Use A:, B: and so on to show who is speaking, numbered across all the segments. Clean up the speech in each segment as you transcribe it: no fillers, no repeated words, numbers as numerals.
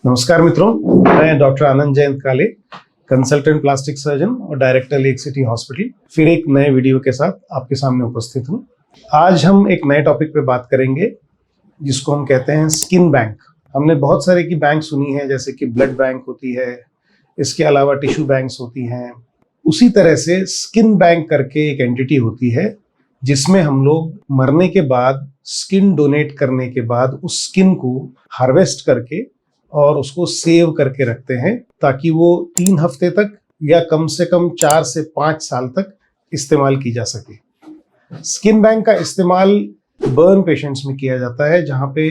A: नमस्कार मित्रों, मैं डॉक्टर आनंद जयंत काले, कंसल्टेंट प्लास्टिक सर्जन और डायरेक्टर लेक सिटी हॉस्पिटल, फिर एक नए वीडियो के साथ आपके सामने उपस्थित हूँ। आज हम एक नए टॉपिक पे बात करेंगे जिसको हम कहते हैं स्किन बैंक। हमने बहुत सारे की बैंक सुनी है, जैसे कि ब्लड बैंक होती है, इसके अलावा टिश्यू बैंक्स होती हैं। उसी तरह से स्किन बैंक करके एक एंटिटी होती है जिसमें हम लोग मरने के बाद स्किन डोनेट करने के बाद उस स्किन को हार्वेस्ट करके और उसको सेव करके रखते हैं ताकि वो 3 हफ्ते तक या कम से कम 4 से 5 साल तक इस्तेमाल की जा सके। स्किन बैंक का इस्तेमाल बर्न पेशेंट्स में किया जाता है जहाँ पे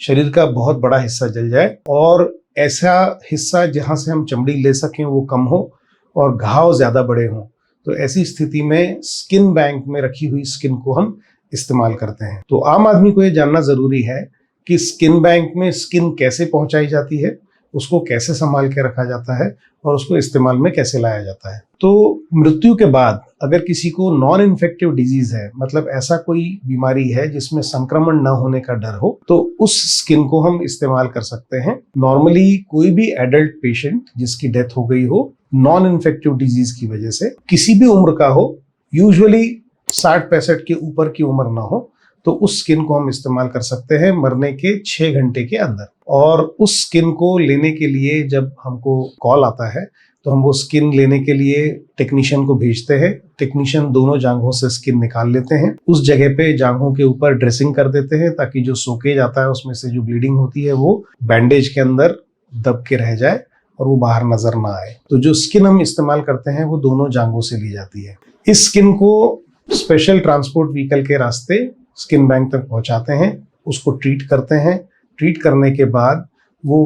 A: शरीर का बहुत बड़ा हिस्सा जल जाए और ऐसा हिस्सा जहाँ से हम चमड़ी ले सकें वो कम हो और घाव ज्यादा बड़े हों। तो ऐसी स्थिति में स्किन बैंक में रखी हुई स्किन को हम इस्तेमाल करते हैं। तो आम आदमी को ये जानना जरूरी है कि स्किन बैंक में स्किन कैसे पहुंचाई जाती है, उसको कैसे संभाल के रखा जाता है और उसको इस्तेमाल में कैसे लाया जाता है। तो मृत्यु के बाद अगर किसी को नॉन इन्फेक्टिव डिजीज है, मतलब ऐसा कोई बीमारी है जिसमें संक्रमण न होने का डर हो, तो उस स्किन को हम इस्तेमाल कर सकते हैं। नॉर्मली कोई भी एडल्ट पेशेंट जिसकी डेथ हो गई हो नॉन इन्फेक्टिव डिजीज की वजह से, किसी भी उम्र का हो, यूजुअली 60-65 के ऊपर की उम्र ना हो, तो उस स्किन को हम इस्तेमाल कर सकते हैं मरने के 6 घंटे के अंदर। और उस स्किन को लेने के लिए जब हमको कॉल आता है तो हम वो स्किन लेने के लिए टेक्नीशियन को भेजते हैं। टेक्नीशियन दोनों जांघों से स्किन निकाल लेते हैं, उस जगह पे जांघों के ऊपर ड्रेसिंग कर देते हैं ताकि जो सोकेज आता है उसमें से जो ब्लीडिंग होती है वो बैंडेज के अंदर दब के रह जाए और वो बाहर नजर ना आए। तो जो स्किन हम इस्तेमाल करते हैं वो दोनों जांघों से ली जाती है। इस स्किन को स्पेशल ट्रांसपोर्ट व्हीकल के रास्ते स्किन बैंक तक पहुंचाते हैं, उसको ट्रीट करते हैं। ट्रीट करने के बाद वो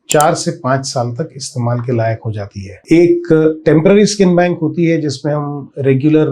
A: 4 से 5 साल तक इस्तेमाल के लायक हो जाती है। एक टेम्पररी स्किन बैंक होती है जिसमें हम रेगुलर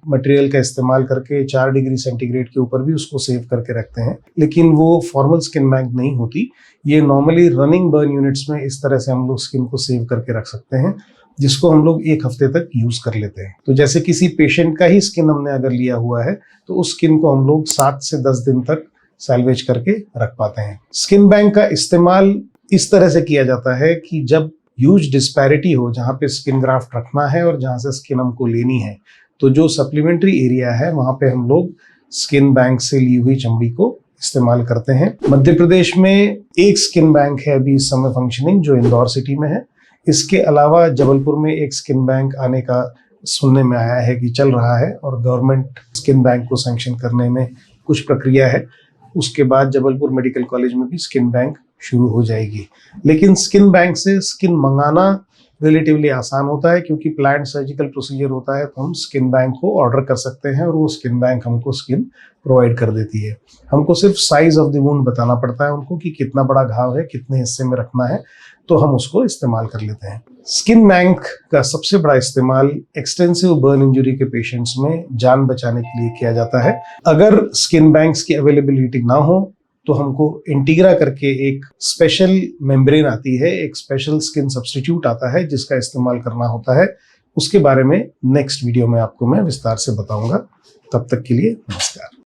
A: मटेरियल का इस्तेमाल करके 4 डिग्री सेंटीग्रेड के ऊपर भी उसको सेव करके रखते हैं, लेकिन वो फॉर्मल स्किन बैंक नहीं होती। ये नॉर्मली रनिंग बर्न यूनिट्स में इस तरह से हम लोग स्किन को सेव करके रख सकते हैं, जिसको हम लोग 1 हफ्ते तक यूज कर लेते हैं। तो जैसे किसी पेशेंट का ही स्किन हमने अगर लिया हुआ है तो उस स्किन को हम लोग 7 से 10 दिन तक सैल्वेज करके रख पाते हैं। स्किन बैंक का इस्तेमाल इस तरह से किया जाता है कि जब ह्यूज डिस्पैरिटी हो, जहाँ पे स्किन ग्राफ्ट रखना है और जहाँ से स्किन हमको लेनी है, तो जो सप्लीमेंट्री एरिया है वहाँ पे हम लोग स्किन बैंक से ली हुई चमड़ी को इस्तेमाल करते हैं। मध्य प्रदेश में एक स्किन बैंक है अभी इस समय फंक्शनिंग, जो इंदौर सिटी में है। इसके अलावा जबलपुर में एक स्किन बैंक आने का सुनने में आया है कि चल रहा है और गवर्नमेंट स्किन बैंक को सैंक्शन करने में कुछ प्रक्रिया है। उसके बाद जबलपुर मेडिकल कॉलेज में भी स्किन बैंक शुरू हो जाएगी। लेकिन स्किन बैंक से स्किन मंगाना रिलेटिवली आसान होता है क्योंकि प्लान्ड सर्जिकल प्रोसीजर होता है, तो हम स्किन बैंक को ऑर्डर कर सकते हैं और वो स्किन बैंक हमको स्किन प्रोवाइड कर देती है। हमको सिर्फ साइज ऑफ द वुंड बताना पड़ता है उनको कि कितना बड़ा घाव है, कितने हिस्से में रखना है, तो हम उसको इस्तेमाल कर लेते हैं। स्किन बैंक का सबसे बड़ा इस्तेमाल एक्सटेंसिव बर्न इंजरी के पेशेंट्स में जान बचाने के लिए किया जाता है। अगर स्किन बैंक्स की अवेलेबिलिटी ना हो तो हमको इंटीग्रा करके एक स्पेशल मेम्ब्रेन आती है, एक स्पेशल स्किन सब्स्टिट्यूट आता है जिसका इस्तेमाल करना होता है। उसके बारे में नेक्स्ट वीडियो में आपको मैं विस्तार से बताऊंगा। तब तक के लिए नमस्कार।